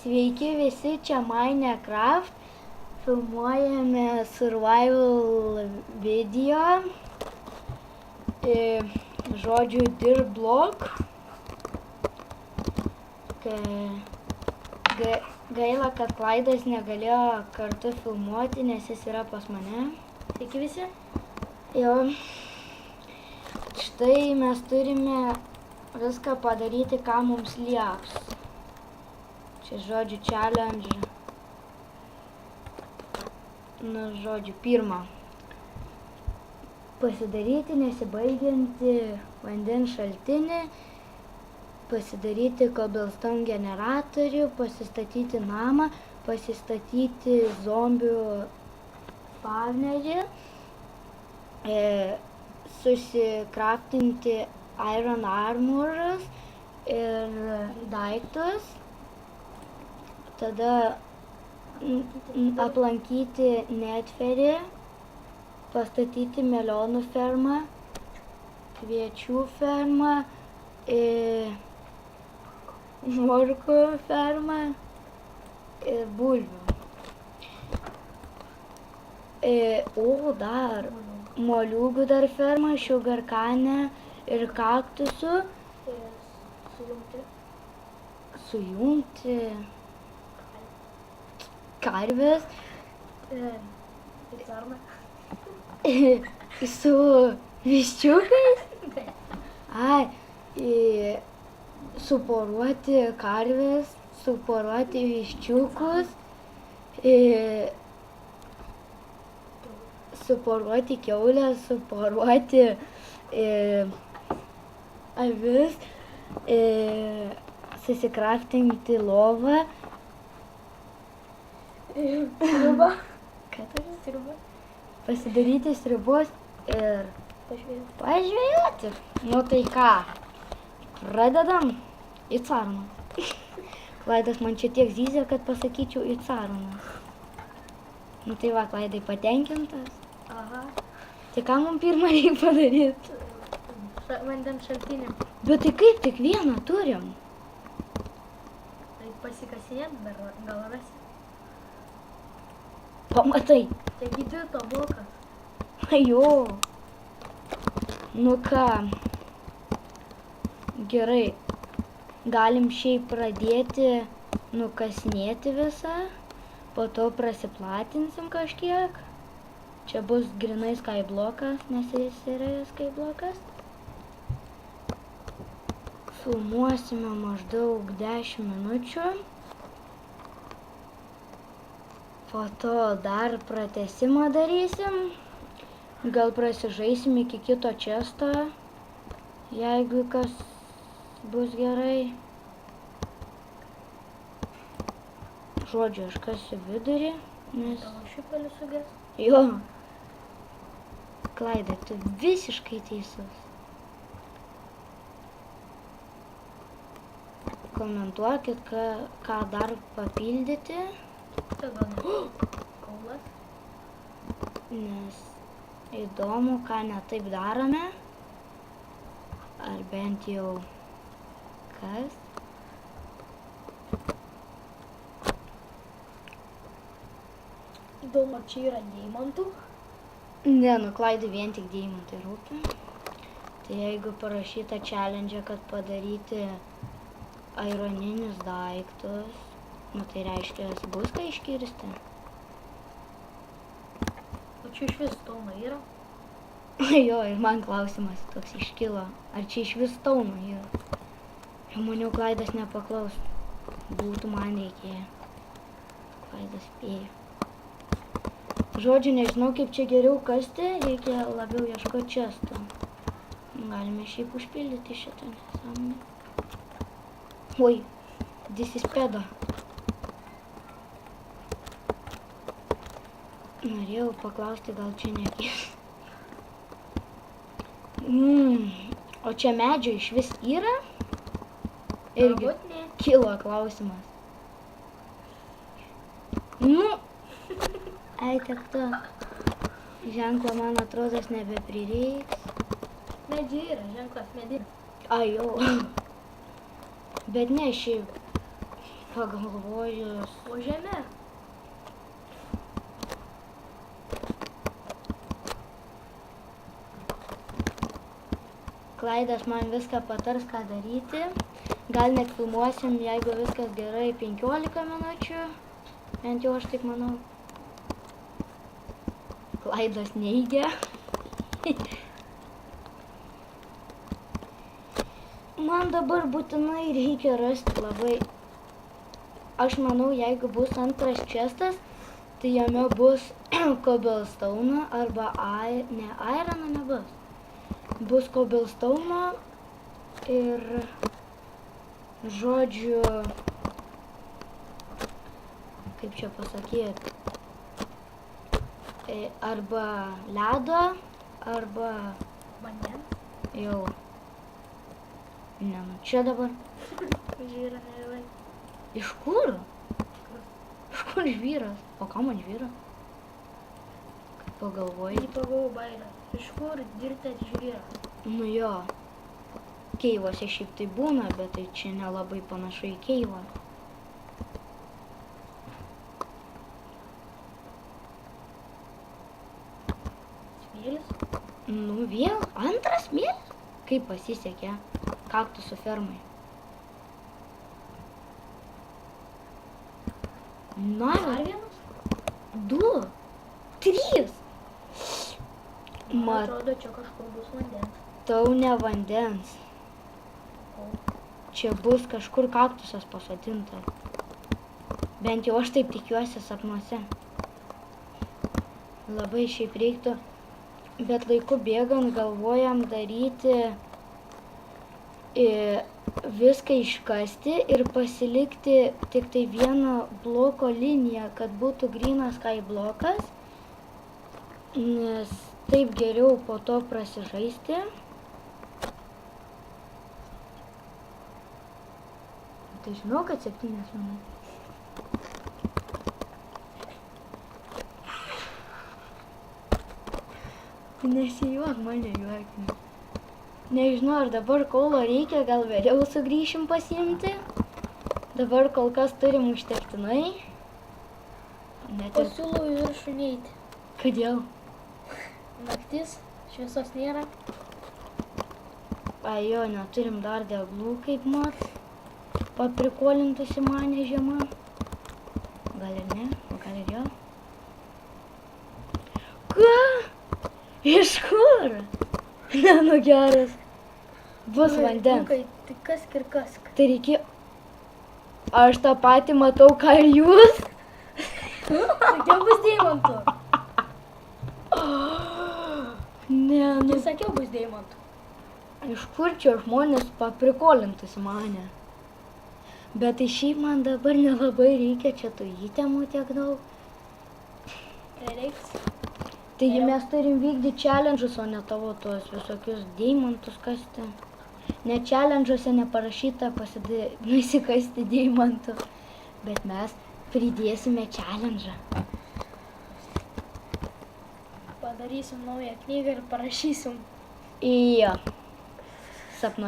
Sveiki visi, čia Minecraft. Filmuojame survival video. Žodžiu, Dirblock. Gaila, kad Klaidas negalėjo kartu filmuoti, nes jis yra pas mane. Sveiki visi. Jo. Štai mes turime viską padaryti, ką mums lieps. Čia žodžiu challenge. Nu, žodžiu, pirma. Pasidaryti nesibaigiantį vandens šaltinį, pasidaryti cobblestone generatorių, pasistatyti namą, pasistatyti zombių spawnerį, susikraftinti iron armorus ir daiktus, tada aplankyti Netferį, pastatyti melionų fermą, kviečių fermą, morkų fermą ir bulvių. O dar moliūgų dar fermą, sugarcane ir kaktusų. Sujungti. Karvės. Su viščiukais. Suporuoti karvės, suporuoti viščiukus, suporuoti kiaulę, suporuoti avis, susikraftinti lovą. Sriubą. Ką turi sriubą? Pasidaryti sriubos ir pažvejoti. Nu tai ką, pradedam į carną. Klaidas man čia tiek zyzia, kad pasakyčiau į carną. Nu tai va, Klaidai patenkintas. Aha. Tai ką mums pirmą reikia padaryti? Vandens šaltinį. Bet tai kaip, tik vieną turim? Tai pasikasinėt, gal rasi. Pamatai. Taigi dirto blokas. Jo. Nu ką. Gerai. Galim šiaip pradėti nukasinėti visą. Po to prasiplatinsim kažkiek. Čia bus grinai skyblokas, nes jis yra skyblokas. Filmuosime maždaug 10 minučių. Po to dar pratęsimą darysim. Gal prasižaisim iki kito chesto, jeigu kas bus gerai. Žodžiu, aš kasiu vidurį, nes... Tavo šipelis suges? Jo. Klaidai, tu visiškai teisus. Komentuokit, ką dar papildyti. Kaulas. Nes įdomu, ką ne taip darome. Ar bent jau kas. Įdomu, ar čia yra deimantų? Ne, nu Klaidai vien tik deimantai rūpi. Tai jeigu parašyta challenge, kad padaryti ironinius daiktus, nu tai reiškia, bus ką iškirsti. O čia iš vis stauno yra? Jo, ir man klausimas toks iškilo. Ar čia iš vis stauno yra? Jau maniau, Klaidas nepaklaus. Būtų man reikėję. Klaidas spėjo. Žodžiu, nežinau, kaip čia geriau kasti. Reikia labiau ieškoti chesto. Galime šiaip užpildyti šitą nesąmonę. Oi, this is peda. Norėjau paklausti, gal čia nekis. O čia medžio iš vis yra? Irgi kilo klausimas. Nu, tiek to. Ženklo, man atrodo, nebeprireiks. Medžiai yra, ženklas medžiai. Ai, jau. Bet ne šiaip. pagalvojus. Po žeme. Klaidas man viską patars, ką daryti. Gal net filmuosim, jeigu viskas gerai, 15 minučių. Bent jau aš taip manau. Klaidas neigia. Man dabar būtinai reikia rasti labai... Aš manau, jeigu bus antras čestas, tai jame bus cobblestone arba ne, irono nebus. Bus cobblestone ir, žodžiu, kaip čia pasakyti, arba ledo, arba Vandens. jau, ne, nu čia dabar. Žvyra nevai. Iš kur? Iš kur žvyras? O ką man žvyras? Kaip pagalvoji? Jį pagavau bailę. Iš kur dirtėt žvyrą? Nu jo. Keivuose šiaip tai būna, bet tai čia nelabai panašu į keivą. Smėlis? Nu vėl? Antras smėlis? Kaip pasisekė? Kaktusų fermai. Na, Dar vienas? 2, 3. Man atrodo, čia kažkur bus vandens. Tau ne vandens. O, Čia bus kažkur kaktusas pasodintas. Bent jau aš taip tikiuosi sapnuose. Labai šiaip reiktų, bet laiku bėgant galvojam daryti viską iškasti ir pasilikti tik tai vieną bloko liniją, kad būtų grynas sky blokas, nes taip geriau po to prasižaisti. Tai žinau, kad 7 minutės. Nesijuok mane juokini. Nežinau, ar dabar kaulo reikia, gal vėliau sugrįšim pasiimti. Dabar kol kas turim užtektinai. Net ir... Pasiūlau į viršų neiti. Kodėl? Naktis, šviesos nėra. Jo, neturim dar deglų, kaip mat. Paprikolintusi mane žiema. Gal ir ne, o gal ir jo. Ką? Iš kur? Ne, nu geras. Bus vandens. Lukai, tai kask ir kask. Tai reikia... Aš tą patį matau, ką ir jūs. Sakiau, bus deimantų. Ne, nu... Tai sakiau, bus deimantų. Iš kur čia žmonės paprikolintus mane? Bet tai šiaip man dabar nelabai reikia čia tų įtemų tiek daug. Tai reiks. Taigi mes turim vykdyti challenge'us, o ne tavo tuos visokius deimantus kasti. Net challenge'uose neparašyta nusikasti deimantų. Bet mes pridėsime challenge'ą. Padarysim naują knygą ir parašysim. Jo. Sapno.